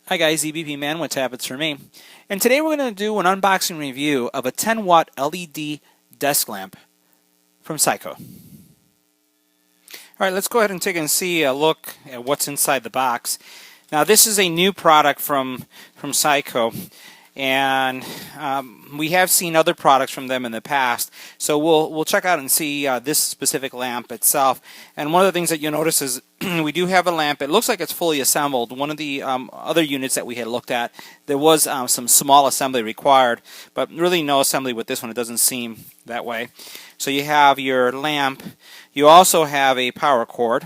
Hi guys, EBPMAN with Tablets for Me. And today we're going to do an unboxing review of a 10-watt LED desk lamp from Saicoo. Alright, let's go ahead and take and see a look at what's inside the box. Now this is a new product from Saicoo, and we have seen other products from them in the past, so we'll check out and see this specific lamp itself. And one of the things that you'll notice is we do have a lamp. It looks like it's fully assembled. One of the other units that we had looked at, there was some small assembly required, but really no assembly with this one. It doesn't seem that way. So you have your lamp. You also have a power cord.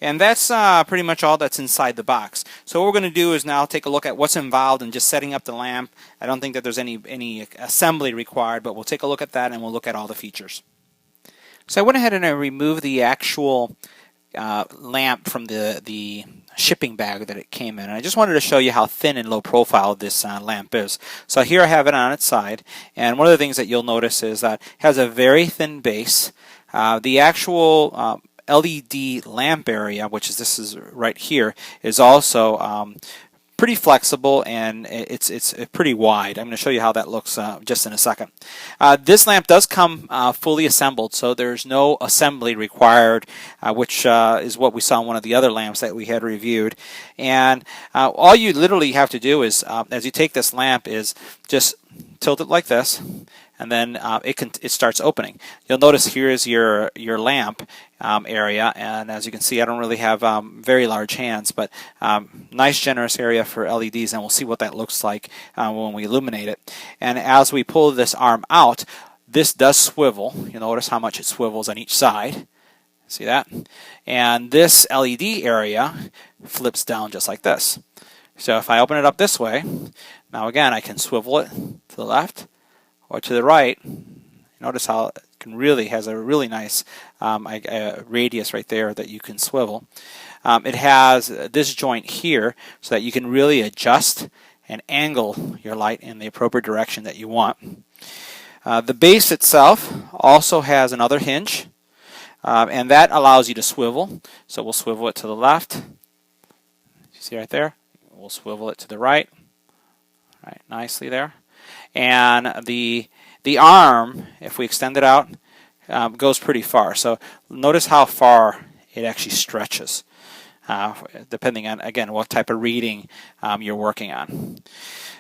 And that's pretty much all that's inside the box. So what we're going to do is now take a look at what's involved in just setting up the lamp. I don't think that there's any assembly required, but we'll take a look at that and we'll look at all the features. So I went ahead and I removed the actual lamp from the shipping bag that it came in. And I just wanted to show you how thin and low profile this lamp is. So here I have it on its side, and one of the things that you'll notice is that it has a very thin base. The actual LED lamp area, which is this is right here, is also pretty flexible, and it's pretty wide. I'm going to show you how that looks just in a second. This lamp does come fully assembled, so there's no assembly required, which is what we saw in one of the other lamps that we had reviewed. And all you literally have to do is, as you take this lamp, is just tilt it like this, and then it starts opening. You'll notice here is your lamp area, and as you can see, I don't really have very large hands, but nice generous area for LEDs, and we'll see what that looks like when we illuminate it. And as we pull this arm out, this does swivel. You'll notice how much it swivels on each side. See that? And this LED area flips down just like this. So if I open it up this way, now again I can swivel it to the left or to the right. Notice how it has a really nice radius right there that you can swivel. It has this joint here so that you can really adjust and angle your light in the appropriate direction that you want. The base itself also has another hinge, and that allows you to swivel. So we'll swivel it to the left. You see right there? We'll swivel it to the right. All right, nicely there. And the arm, if we extend it out, goes pretty far. So notice how far it actually stretches, depending on, again, what type of reading you're working on.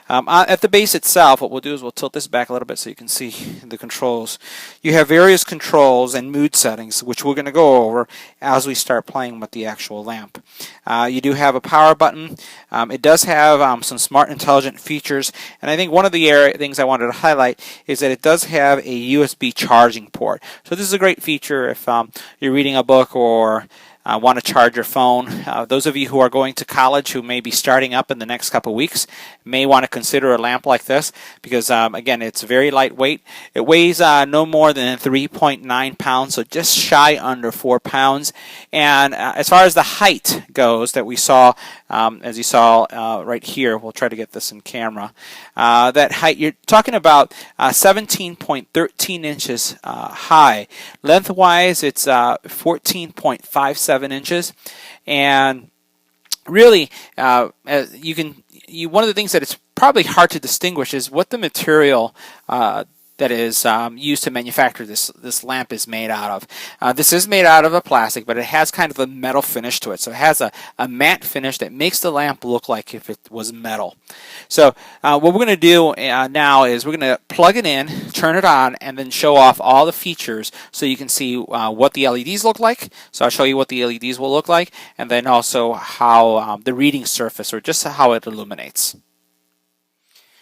At the base itself, what we'll do is we'll tilt this back a little bit so you can see the controls. You have various controls and mood settings, which we're going to go over as we start playing with the actual lamp. You do have a power button. It does have some smart intelligent features, and I think one of the things I wanted to highlight is that it does have a USB charging port. So this is a great feature if you're reading a book or want to charge your phone. Those of you who are going to college, who may be starting up in the next couple of weeks, may want to consider a lamp like this because, again, it's very lightweight. It weighs no more than 3.9 pounds, so just shy under 4 pounds. And as far as the height goes that we saw, as you saw right here, we'll try to get this in camera, that height, you're talking about 17.13 inches high. Lengthwise, it's 14.57 inches, and really one of the things that it's probably hard to distinguish is what the material that is used to manufacture this lamp is made out of. This is made out of a plastic, but it has kind of a metal finish to it. So it has a matte finish that makes the lamp look like if it was metal. So what we're going to do now is we're going to plug it in, turn it on, and then show off all the features so you can see what the LEDs look like. So I'll show you what the LEDs will look like, and then also how the reading surface, or just how it illuminates.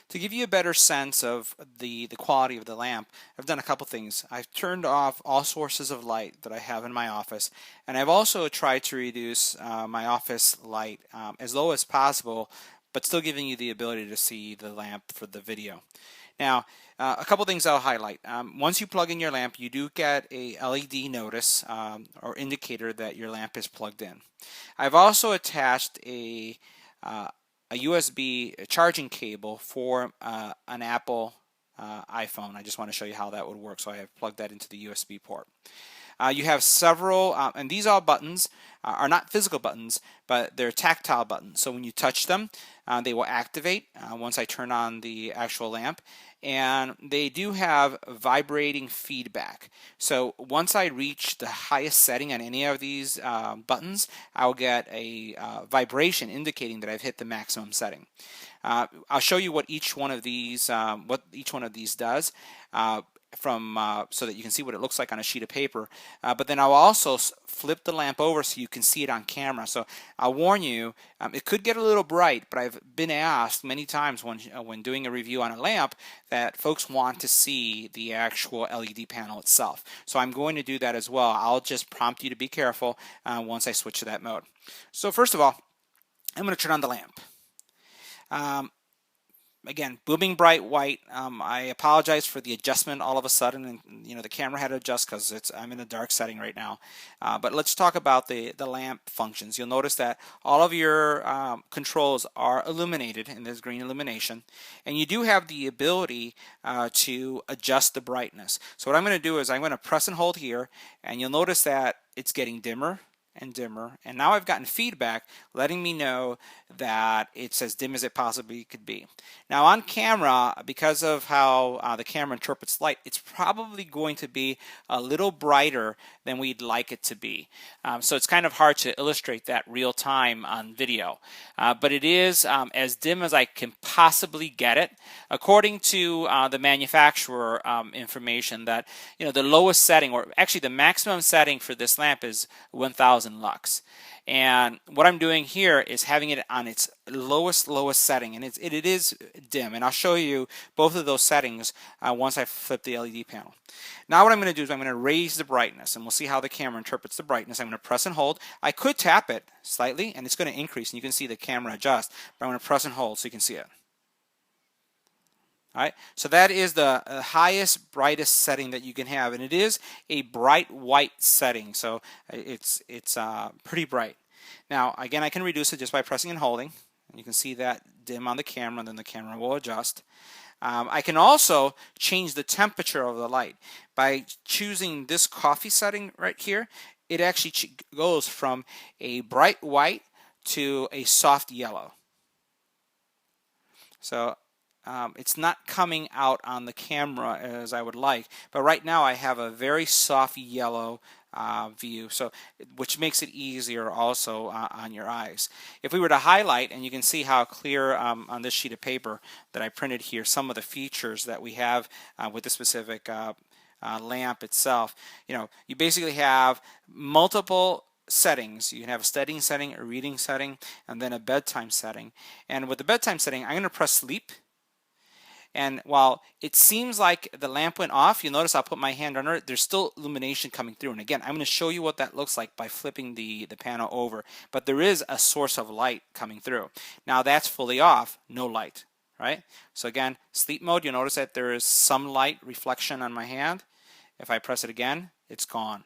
To give you a better sense of the quality of the lamp, I've done a couple things. I've turned off all sources of light that I have in my office, and I've also tried to reduce my office light as low as possible, but still giving you the ability to see the lamp for the video. Now, a couple things I'll highlight. Once you plug in your lamp, you do get a LED notice or indicator that your lamp is plugged in. I've also attached a USB charging cable for an Apple iPhone. I just want to show you how that would work. So I have plugged that into the USB port. You have several, and these all buttons are not physical buttons, but they're tactile buttons. So when you touch them, they will activate once I turn on the actual lamp. And they do have vibrating feedback. So once I reach the highest setting on any of these buttons, I'll get a vibration indicating that I've hit the maximum setting. I'll show you what each one of these does. So that you can see what it looks like on a sheet of paper. But then I'll also flip the lamp over so you can see it on camera. So I'll warn you, it could get a little bright, but I've been asked many times when doing a review on a lamp that folks want to see the actual LED panel itself. So I'm going to do that as well. I'll just prompt you to be careful once I switch to that mode. So first of all, I'm going to turn on the lamp. Again, booming bright white. I apologize for the adjustment all of a sudden, and the camera had to adjust because I'm in a dark setting right now. But let's talk about the lamp functions. You'll notice that all of your controls are illuminated in this green illumination, and you do have the ability to adjust the brightness. So what I'm going to do is I'm going to press and hold here, and you'll notice that it's getting dimmer and dimmer, and now I've gotten feedback letting me know that it's as dim as it possibly could be. Now on camera, because of how the camera interprets light, it's probably going to be a little brighter than we'd like it to be. So it's kind of hard to illustrate that real time on video. But it is as dim as I can possibly get it, according to the manufacturer information, that the lowest setting, or actually the maximum setting for this lamp, is 1000 lux. And what I'm doing here is having it on its lowest setting, and it is dim, and I'll show you both of those settings once I flip the LED panel. Now what I'm going to do is I'm going to raise the brightness, and we'll see how the camera interprets the brightness. I'm going to press and hold. I could tap it slightly and it's going to increase, and you can see the camera adjust, but I'm going to press and hold so you can see it. All right, so that is the highest, brightest setting that you can have, and it is a bright white setting, so it's pretty bright. Now, again, I can reduce it just by pressing and holding, and you can see that dim on the camera, and then the camera will adjust. I can also change the temperature of the light by choosing this coffee setting right here. It actually goes from a bright white to a soft yellow. So it's not coming out on the camera as I would like, but right now I have a very soft yellow view, which makes it easier also on your eyes. If we were to highlight, and you can see how clear on this sheet of paper that I printed here, some of the features that we have with this specific lamp itself. You basically have multiple settings. You can have a studying setting, a reading setting, and then a bedtime setting. And with the bedtime setting, I'm going to press sleep. And while it seems like the lamp went off, you'll notice I'll put my hand under it. There's still illumination coming through. And again, I'm going to show you what that looks like by flipping the panel over. But there is a source of light coming through. Now that's fully off, no light, right? So again, sleep mode, you'll notice that there is some light reflection on my hand. If I press it again, it's gone.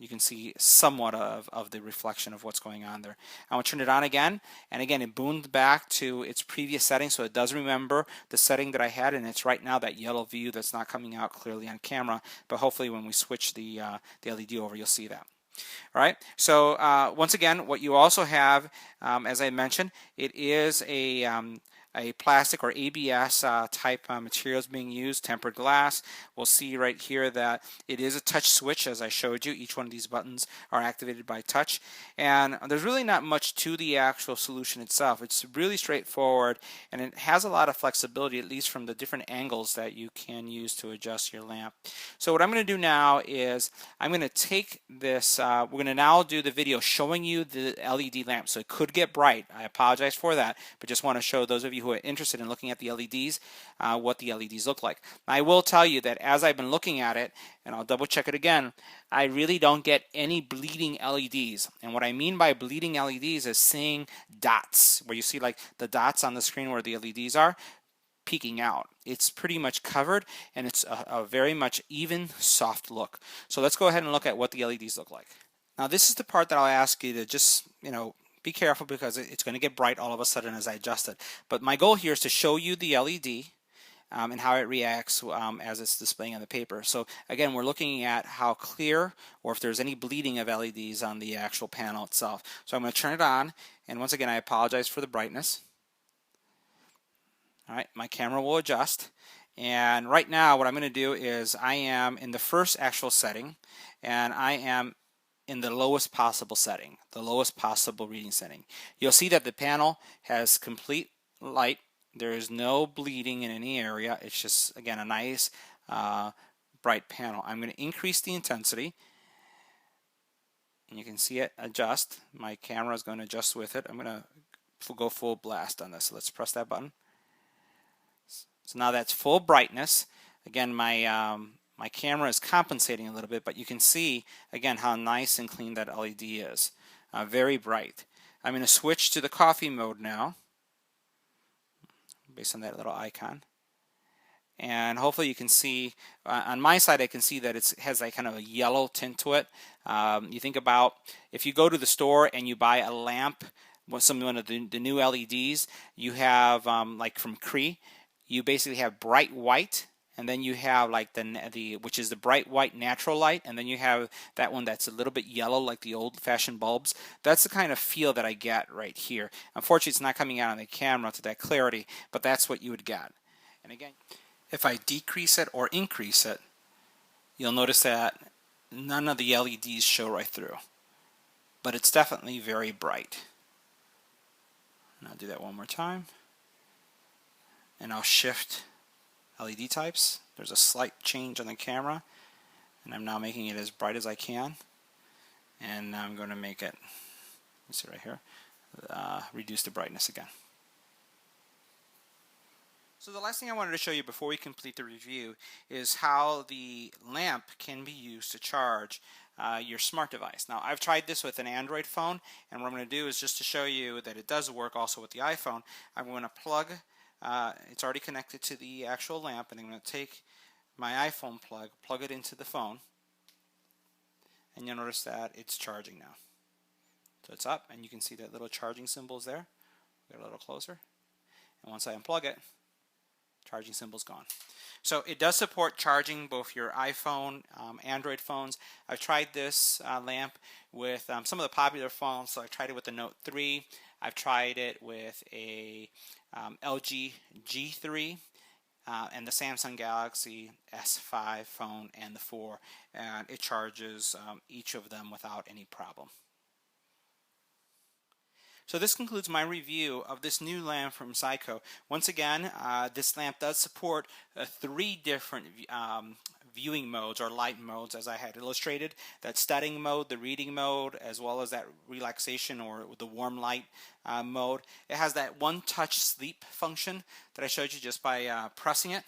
You can see somewhat of the reflection of what's going on there. I want to turn it on again, and again it boomed back to its previous setting, so it does remember the setting that I had, and it's right now that yellow view that's not coming out clearly on camera, but hopefully when we switch the LED over, you'll see that. All right, so once again, what you also have, as I mentioned, it is a plastic or ABS type materials being used, tempered glass. We'll see right here that it is a touch switch, as I showed you. Each one of these buttons are activated by touch, and there's really not much to the actual solution itself. It's really straightforward, and it has a lot of flexibility, at least from the different angles that you can use to adjust your lamp. So what I'm going to do now is I'm going to take this, we're going to now do the video showing you the LED lamp. So it could get bright. I apologize for that, but just want to show those of you who are interested in looking at the LEDs what the LEDs look like. I will tell you that as I've been looking at it, and I'll double check it again, I really don't get any bleeding LEDs. And what I mean by bleeding LEDs is seeing dots, where you see like the dots on the screen where the LEDs are peeking out. It's pretty much covered, and it's a very much even, soft look. So let's go ahead and look at what the LEDs look like. Now this is the part that I'll ask you to just, be careful, because it's going to get bright all of a sudden as I adjust it. But my goal here is to show you the LED, and how it reacts as it's displaying on the paper. So again, we're looking at how clear or if there's any bleeding of LEDs on the actual panel itself. So I'm going to turn it on, and once again I apologize for the brightness. Alright, my camera will adjust, and right now what I'm going to do is I am in the first actual setting, and I am in the lowest possible setting, the lowest possible reading setting. You'll see that the panel has complete light. There is no bleeding in any area. It's just, again, a nice bright panel. I'm going to increase the intensity, and you can see it adjust. My camera is going to adjust with it. I'm going to go full blast on this. So let's press that button. So now that's full brightness. Again, my camera is compensating a little bit, but you can see again how nice and clean that LED is. Very bright. I'm going to switch to the coffee mode now, based on that little icon. And hopefully you can see, on my side I can see that it has like kind of a yellow tint to it. You think about if you go to the store and you buy a lamp, some of the new LEDs, you have like from Cree, you basically have bright white, and then you have like the which is the bright white natural light, and then you have that one that's a little bit yellow like the old-fashioned bulbs. That's the kind of feel that I get right here. Unfortunately, it's not coming out on the camera to that clarity, but that's what you would get. And again, if I decrease it or increase it, you'll notice that none of the LEDs show right through, but it's definitely very bright. And I'll do that one more time, and I'll shift LED types. There's a slight change on the camera, and I'm now making it as bright as I can, and I'm going to make it, let's see right here, reduce the brightness again. So the last thing I wanted to show you before we complete the review is how the lamp can be used to charge your smart device. Now, I've tried this with an Android phone, and what I'm going to do is just to show you that it does work also with the iPhone. I'm going to plug, it's already connected to the actual lamp, and I'm going to take my iPhone plug it into the phone, and you'll notice that it's charging now. So it's up, and you can see that little charging symbols there. Get a little closer, and once I unplug it, charging symbol's gone. So it does support charging both your iPhone, Android phones. I've tried this lamp with some of the popular phones. So I tried it with the Note 3. I've tried it with a LG G3 and the Samsung Galaxy S5 phone and the 4. And it charges each of them without any problem. So this concludes my review of this new lamp from Saicoo. Once again, this lamp does support 3 different viewing modes or light modes, as I had illustrated. That studying mode, the reading mode, as well as that relaxation or the warm light mode. It has that one-touch sleep function that I showed you just by pressing it.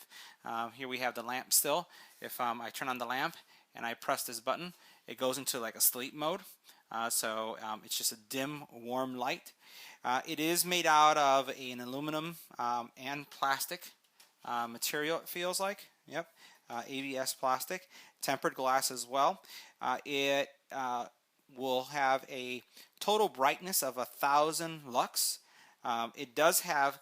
Here we have the lamp still. If I turn on the lamp and I press this button, it goes into like a sleep mode. So it's just a dim, warm light. It is made out of an aluminum and plastic material, it feels like. Yep, ABS plastic, tempered glass as well. It will have a total brightness of 1,000 lux. It does have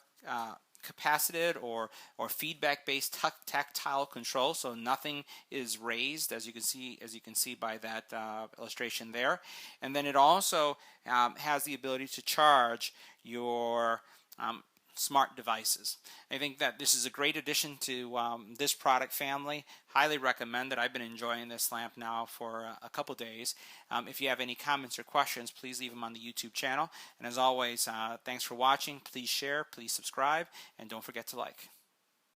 capacitive or feedback-based tactile control, so nothing is raised, as you can see by that illustration there. And then it also has the ability to charge your smart devices. I think that this is a great addition to this product family. Highly recommend it. I've been enjoying this lamp now for a couple days. If you have any comments or questions, please leave them on the YouTube channel. And as always, thanks for watching. Please share, please subscribe, and don't forget to like.